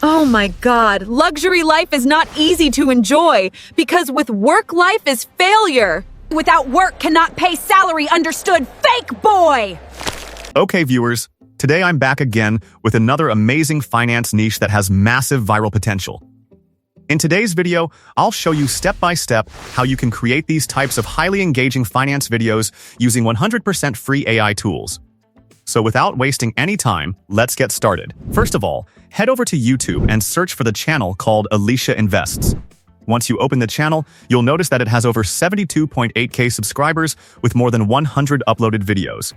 Oh my God, luxury life is not easy to enjoy because with work life is failure. Without work cannot pay salary, understood, fake boy! Okay, viewers, today I'm back again with another amazing finance niche that has massive viral potential. In today's video, I'll show you step-by-step how you can create these types of highly engaging finance videos using 100% free AI tools. So without wasting any time, let's get started. First of all, head over to YouTube and search for the channel called Alicia Invests. Once you open the channel, you'll notice that it has over 72.8K subscribers with more than 100 uploaded videos.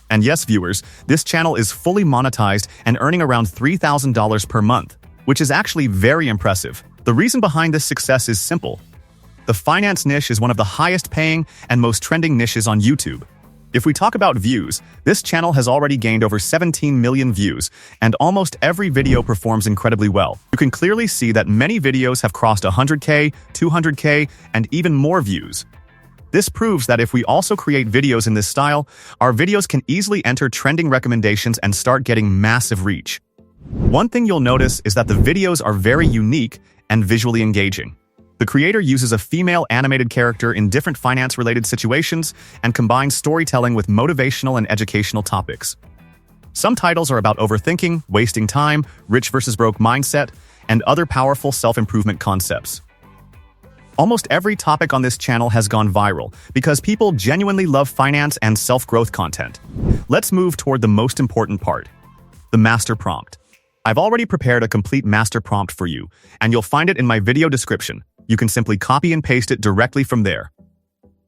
And yes, viewers, this channel is fully monetized and earning around $3,000 per month, which is actually very impressive. The reason behind this success is simple. The finance niche is one of the highest paying and most trending niches on YouTube. If we talk about views, this channel has already gained over 17 million views, and almost every video performs incredibly well. You can clearly see that many videos have crossed 100K, 200K, and even more views. This proves that if we also create videos in this style, our videos can easily enter trending recommendations and start getting massive reach. One thing you'll notice is that the videos are very unique and visually engaging. The creator uses a female animated character in different finance-related situations and combines storytelling with motivational and educational topics. Some titles are about overthinking, wasting time, rich versus broke mindset, and other powerful self-improvement concepts. Almost every topic on this channel has gone viral because people genuinely love finance and self-growth content. Let's move toward the most important part, the master prompt. I've already prepared a complete master prompt for you, and you'll find it in my video description. You can simply copy and paste it directly from there.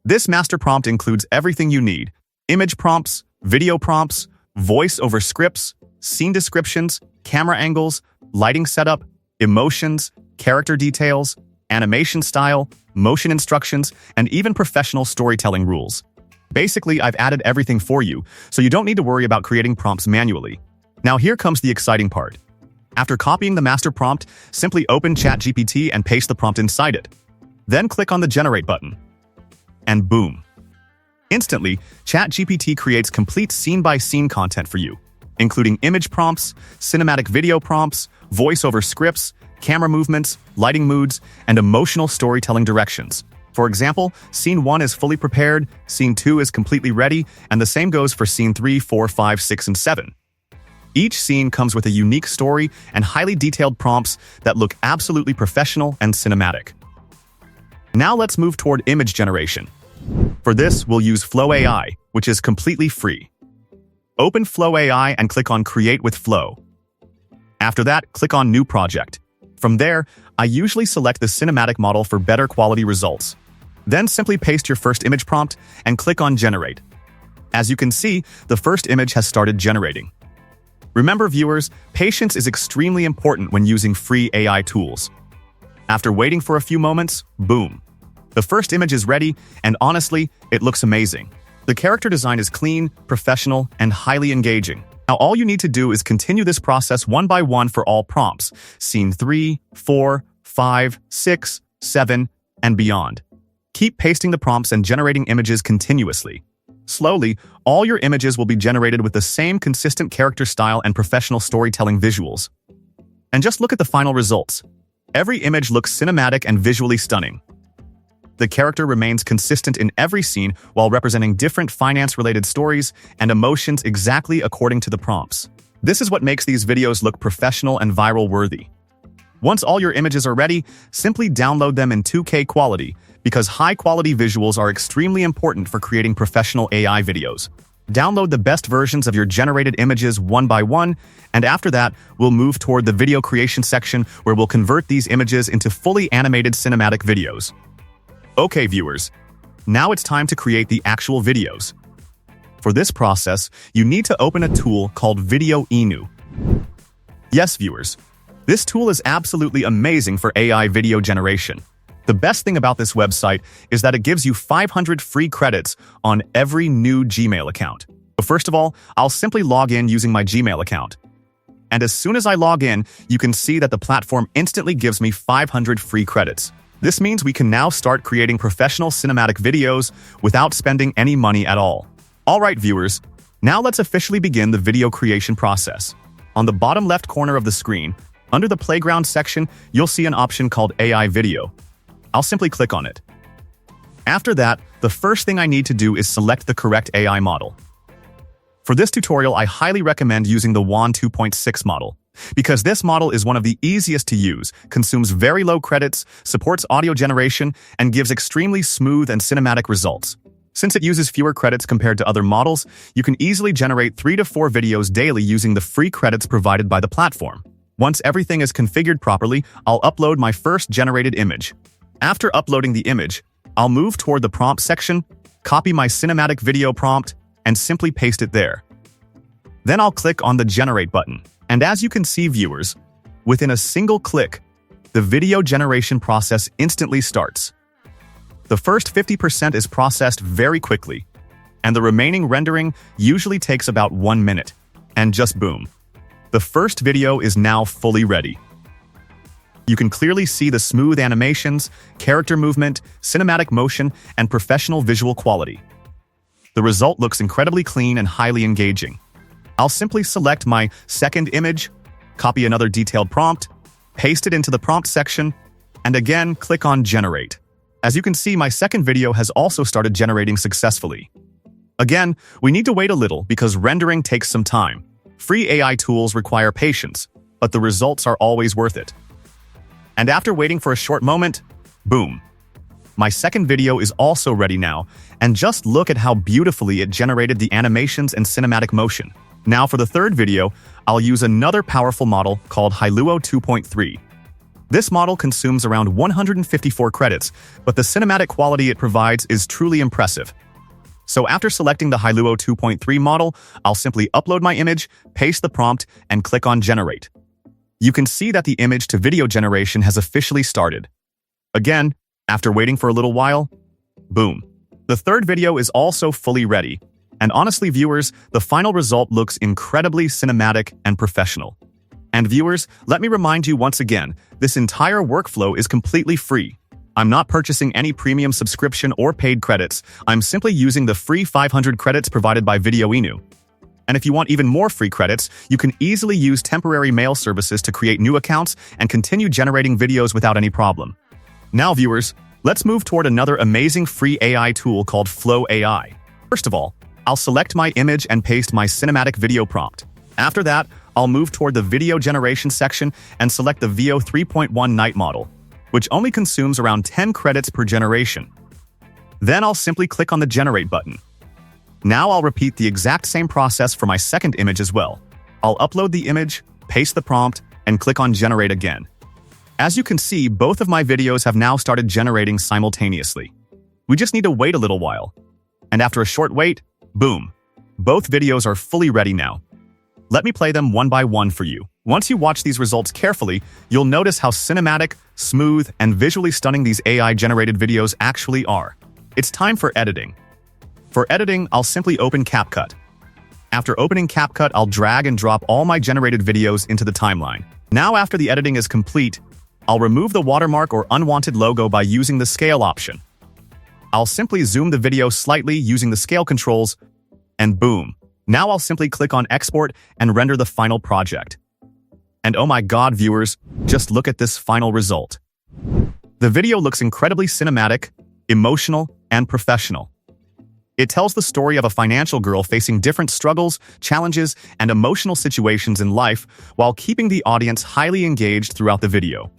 This master prompt includes everything you need: image prompts, video prompts, voice-over scripts, scene descriptions, camera angles, lighting setup, emotions, character details, animation style, motion instructions, and even professional storytelling rules. Basically, I've added everything for you, so you don't need to worry about creating prompts manually. Now here comes the exciting part. After copying the master prompt, simply open ChatGPT and paste the prompt inside it. Then click on the Generate button. And boom. Instantly, ChatGPT creates complete scene-by-scene content for you, including image prompts, cinematic video prompts, voice-over scripts, camera movements, lighting moods, and emotional storytelling directions. For example, Scene 1 is fully prepared, Scene 2 is completely ready, and the same goes for Scene 3, 4, 5, 6, and 7. Each scene comes with a unique story and highly detailed prompts that look absolutely professional and cinematic. Now let's move toward image generation. For this, we'll use Flow AI, which is completely free. Open Flow AI and click on Create with Flow. After that, click on New Project. From there, I usually select the cinematic model for better quality results. Then simply paste your first image prompt and click on Generate. As you can see, the first image has started generating. Remember, viewers, patience is extremely important when using free AI tools. After waiting for a few moments, boom. The first image is ready, and honestly, it looks amazing. The character design is clean, professional, and highly engaging. Now all you need to do is continue this process one by one for all prompts, Scene 3, 4, 5, 6, 7, and beyond. Keep pasting the prompts and generating images continuously. Slowly, all your images will be generated with the same consistent character style and professional storytelling visuals. And just look at the final results. Every image looks cinematic and visually stunning. The character remains consistent in every scene while representing different finance-related stories and emotions exactly according to the prompts. This is what makes these videos look professional and viral-worthy. Once all your images are ready, simply download them in 2K quality, because high-quality visuals are extremely important for creating professional AI videos. Download the best versions of your generated images one by one, and after that, we'll move toward the video creation section where we'll convert these images into fully animated cinematic videos. Okay, viewers, now it's time to create the actual videos. For this process, you need to open a tool called Video Inu. Yes, viewers, this tool is absolutely amazing for AI video generation. The best thing about this website is that it gives you 500 free credits on every new Gmail account. But first of all, I'll simply log in using my Gmail account. And as soon as I log in, you can see that the platform instantly gives me 500 free credits. This means we can now start creating professional cinematic videos without spending any money at all. Alright, viewers, now let's officially begin the video creation process. On the bottom left corner of the screen, Under the playground section, you'll see an option called AI Video. I'll simply click on it. After that, the first thing I need to do is select the correct AI model. For this tutorial, I highly recommend using the WAN 2.6 model, because this model is one of the easiest to use, consumes very low credits, supports audio generation, and gives extremely smooth and cinematic results. Since it uses fewer credits compared to other models, you can easily generate 3 to 4 videos daily using the free credits provided by the platform. Once everything is configured properly, I'll upload my first generated image. After uploading the image, I'll move toward the prompt section, copy my cinematic video prompt, and simply paste it there. Then I'll click on the Generate button. And as you can see, viewers, within a single click, the video generation process instantly starts. The first 50% is processed very quickly, and the remaining rendering usually takes about 1 minute. And just boom, the first video is now fully ready. You can clearly see the smooth animations, character movement, cinematic motion, and professional visual quality. The result looks incredibly clean and highly engaging. I'll simply select my second image, copy another detailed prompt, paste it into the prompt section, and again click on Generate. As you can see, my second video has also started generating successfully. Again, we need to wait a little because rendering takes some time. Free AI tools require patience, but the results are always worth it. And after waiting for a short moment, boom! My second video is also ready now, and just look at how beautifully it generated the animations and cinematic motion. Now for the third video, I'll use another powerful model called Hailuo 2.3. This model consumes around 154 credits, but the cinematic quality it provides is truly impressive. So after selecting the Hailuo 2.3 model, I'll simply upload my image, paste the prompt, and click on Generate. You can see that the image to video generation has officially started. Again, after waiting for a little while, boom. The third video is also fully ready. And honestly, viewers, the final result looks incredibly cinematic and professional. And viewers, let me remind you once again, this entire workflow is completely free. I'm not purchasing any premium subscription or paid credits. I'm simply using the free 500 credits provided by Video Inu. And if you want even more free credits, you can easily use temporary mail services to create new accounts and continue generating videos without any problem. Now, viewers, let's move toward another amazing free AI tool called Flow AI. First of all, I'll select my image and paste my cinematic video prompt. After that, I'll move toward the video generation section and select the VO 3.1 Night model, which only consumes around 10 credits per generation. Then I'll simply click on the Generate button. Now I'll repeat the exact same process for my second image as well. I'll upload the image, paste the prompt, and click on Generate again. As you can see, both of my videos have now started generating simultaneously. We just need to wait a little while. And after a short wait, boom! Both videos are fully ready now. Let me play them one by one for you. Once you watch these results carefully, you'll notice how cinematic, smooth, and visually stunning these AI-generated videos actually are. It's time for editing. For editing, I'll simply open CapCut. After opening CapCut, I'll drag and drop all my generated videos into the timeline. Now, after the editing is complete, I'll remove the watermark or unwanted logo by using the scale option. I'll simply zoom the video slightly using the scale controls, and boom! Now I'll simply click on Export and render the final project. And oh my god, viewers, just look at this final result. The video looks incredibly cinematic, emotional, and professional. It tells the story of a financial girl facing different struggles, challenges, and emotional situations in life while keeping the audience highly engaged throughout the video.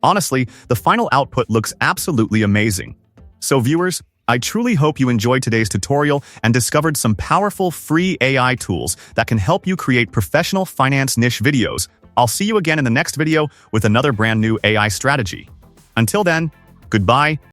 Honestly, the final output looks absolutely amazing. So viewers, I truly hope you enjoyed today's tutorial and discovered some powerful free AI tools that can help you create professional finance niche videos. I'll see you again in the next video with another brand new AI strategy. Until then, goodbye.